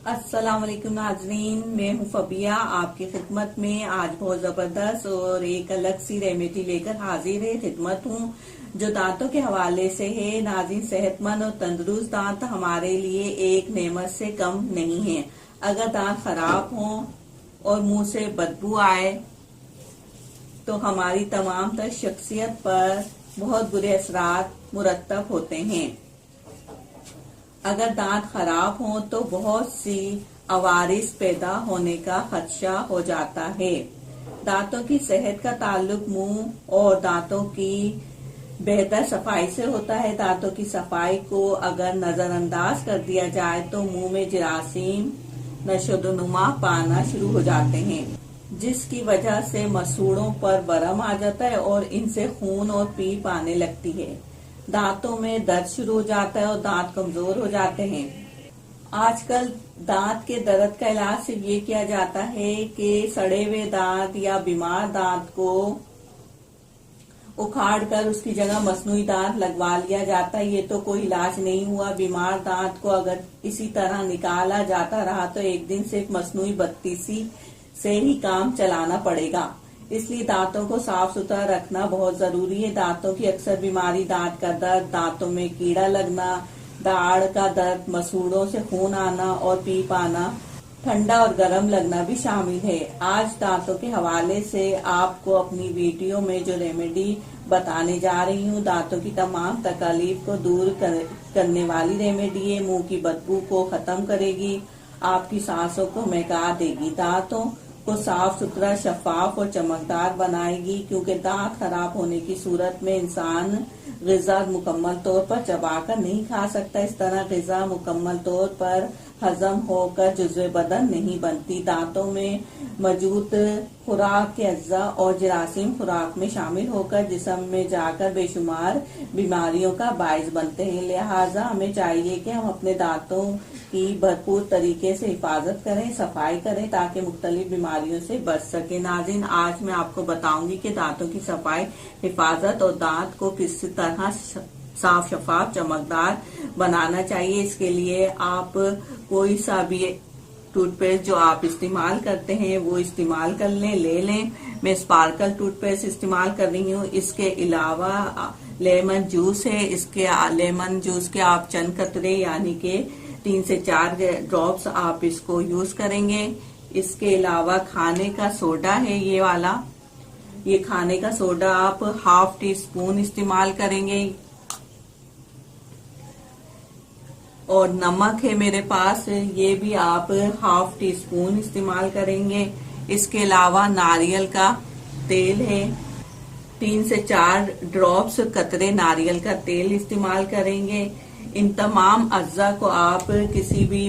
अस्सलाम वालेकुम नाजरीन, मैं हूं फबिया आपकी खिदमत में। आज बहुत जबरदस्त और एक अलग सी रेमेडी लेकर हाजिर है खिदमत हूं, जो दांतों के हवाले से है। नाज़रीन, सेहतमंद और तंदुरुस्त दांत हमारे लिए एक नेमत से कम नहीं है। अगर दांत खराब हों और मुंह से बदबू आए तो हमारी तमाम तर शख्सियत पर बहुत बुरे असरात मुरतब होते हैं। अगर दांत खराब हो तो बहुत सी अवारिस पैदा होने का खदशा हो जाता है। दांतों की सेहत का ताल्लुक मुंह और दांतों की बेहतर सफाई से होता है। दांतों की सफाई को अगर नजरअंदाज कर दिया जाए तो मुंह में जरासीम नशोनुमा पाना शुरू हो जाते हैं, जिसकी वजह से मसूड़ों पर बरम आ जाता है और इनसे खून और पीप आने लगती है। दांतों में दर्द शुरू हो जाता है और दांत कमजोर हो जाते हैं। आजकल दांत के दर्द का इलाज सिर्फ ये किया जाता है कि सड़े हुए दांत या बीमार दांत को उखाड़ कर उसकी जगह मसनूई दांत लगवा लिया जाता है। ये तो कोई इलाज नहीं हुआ। बीमार दांत को अगर इसी तरह निकाला जाता रहा तो एक दिन सिर्फ मसनूई बत्तीसी से ही काम चलाना पड़ेगा। इसलिए दांतों को साफ सुथरा रखना बहुत जरूरी है। दांतों की अक्सर बीमारी दांत का दर्द, दांतों में कीड़ा लगना, दाढ़ का दर्द, मसूड़ों से खून आना और पीप आना, ठंडा और गर्म लगना भी शामिल है। आज दांतों के हवाले से आपको अपनी वीडियो में जो रेमेडी बताने जा रही हूँ, दांतों की तमाम तकलीफ को दूर करने वाली रेमेडी है। मुंह की बदबू को खत्म करेगी, आपकी सांसों को महका देगी, दांतों को साफ सुथरा, शफाफ और चमकदार बनाएगी। क्योंकि दांत खराब होने की सूरत में इंसान ग़िज़ा मुकम्मल तौर पर चबाकर नहीं खा सकता। इस तरह ग़िज़ा मुकम्मल तौर पर हजम होकर जुज़्वे बदन नहीं बनती। दांतों में मौजूद खुराक के अज्जा और जरासीम खुराक में शामिल होकर जिस्म में जाकर बेशुमार बीमारियों का बाइस बनते हैं। लिहाजा हमें चाहिए कि हम अपने दांतों की भरपूर तरीके से हिफाजत करें, सफाई करें, ताकि मुख्तलिफ बीमारियों से बच सके। नाज़रीन, आज मैं आपको बताऊंगी कि दांतों की सफाई, हिफाजत और दांत को किस तरह साफ, शफाफ, चमकदार बनाना चाहिए। इसके लिए आप कोई सा भी टूथपेस्ट जो आप इस्तेमाल करते हैं वो इस्तेमाल कर ले लें। मैं स्पार्कल टूथपेस्ट इस्तेमाल कर रही हूँ। इसके अलावा लेमन जूस है। इसके लेमन जूस के आप चंद कतरे यानी कि 3 से 4 ड्रॉप्स आप इसको यूज करेंगे। इसके अलावा खाने का सोडा है, ये वाला, ये खाने का सोडा आप ½ टीस्पून इस्तेमाल करेंगे। और नमक है मेरे पास, ये भी आप ½ टीस्पून इस्तेमाल करेंगे। इसके अलावा नारियल का तेल है, 3 से 4 ड्रॉप्स कतरे नारियल का तेल इस्तेमाल करेंगे। इन तमाम अज्जा को आप किसी भी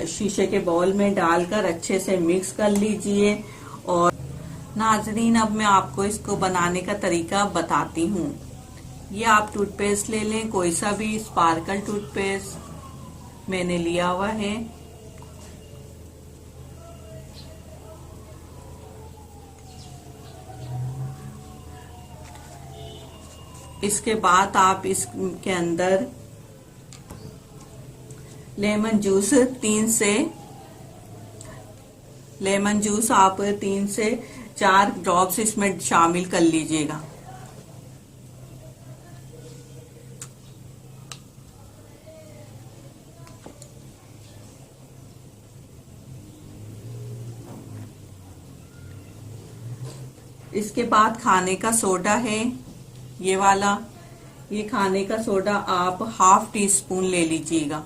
शीशे के बाउल में डालकर अच्छे से मिक्स कर लीजिए। और नाजरीन, अब मैं आपको इसको बनाने का तरीका बताती हूँ। ये आप टूथपेस्ट ले लें, कोई सा भी स्पार्कल टूथपेस्ट मैंने लिया हुआ है। इसके बाद आप इसके अंदर लेमन जूस आप 3 से 4 ड्रॉप्स इसमें शामिल कर लीजिएगा। इसके बाद खाने का सोडा है, ये वाला, ये खाने का सोडा आप ½ टीस्पून ले लीजिएगा।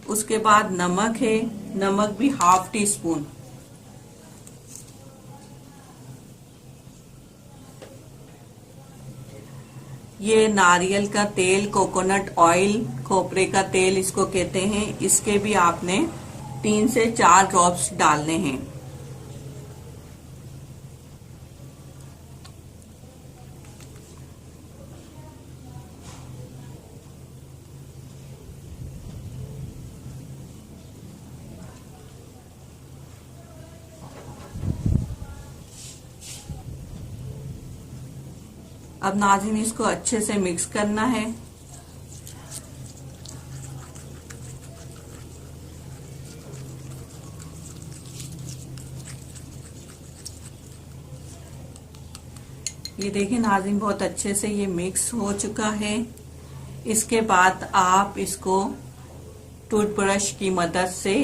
उसके बाद नमक है, नमक भी ½ टीस्पून। ये नारियल का तेल, कोकोनट ऑयल, खोपरे का तेल इसको कहते हैं, इसके भी आपने 3 से 4 ड्रॉप्स डालने हैं। अब नाज़रीन इसको अच्छे से मिक्स करना है। ये देखिए नाज़रीन बहुत अच्छे से ये मिक्स हो चुका है। इसके बाद आप इसको टूथब्रश की मदद से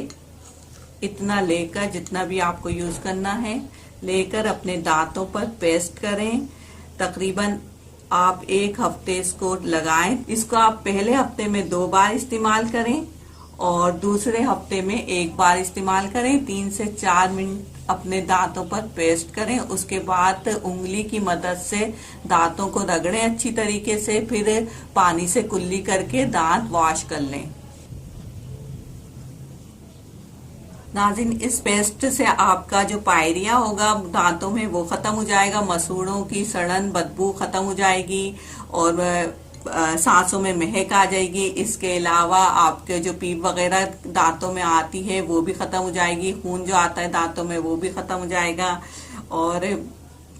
इतना लेकर, जितना भी आपको यूज करना है, लेकर अपने दांतों पर पेस्ट करें। तकरीबन आप 1 हफ्ते इसको लगाएं। इसको आप पहले हफ्ते में 2 बार इस्तेमाल करें और दूसरे हफ्ते में 1 बार इस्तेमाल करें। 3 से 4 मिनट अपने दांतों पर पेस्ट करें। उसके बाद उंगली की मदद से दांतों को रगड़ें अच्छी तरीके से, फिर पानी से कुल्ली करके दांत वॉश कर लें। नाज़रीन इस पेस्ट से आपका जो पायरिया होगा दांतों में वो खत्म हो जाएगा, मसूड़ों की सड़न बदबू खत्म हो जाएगी और सांसों में महक आ जाएगी। इसके अलावा आपके जो पीप वगैरह दांतों में आती है वो भी खत्म हो जाएगी। खून जो आता है दांतों में वो भी खत्म हो जाएगा और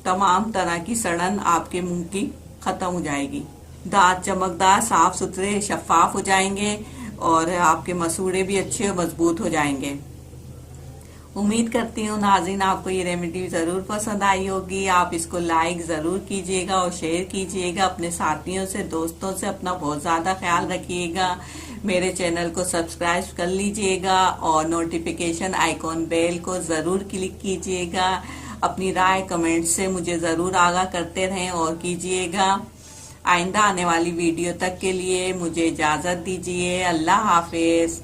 तमाम तरह की सड़न आपके मुंह की खत्म हो जाएगी। दांत चमकदार, साफ सुथरे, शफाफ हो जाएंगे और आपके मसूड़े भी अच्छे और मजबूत हो जाएंगे। उम्मीद करती हूँ नाज़रीन आपको ये रेमेडी जरूर पसंद आई होगी। आप इसको लाइक जरूर कीजिएगा और शेयर कीजिएगा अपने साथियों से, दोस्तों से। अपना बहुत ज्यादा ख्याल रखिएगा। मेरे चैनल को सब्सक्राइब कर लीजिएगा और नोटिफिकेशन आइकॉन बेल को जरूर क्लिक कीजिएगा। अपनी राय कमेंट से मुझे जरूर आगाह करते रहें और कीजिएगा। आइंदा आने वाली वीडियो तक के लिए मुझे इजाजत दीजिए। अल्लाह हाफिज।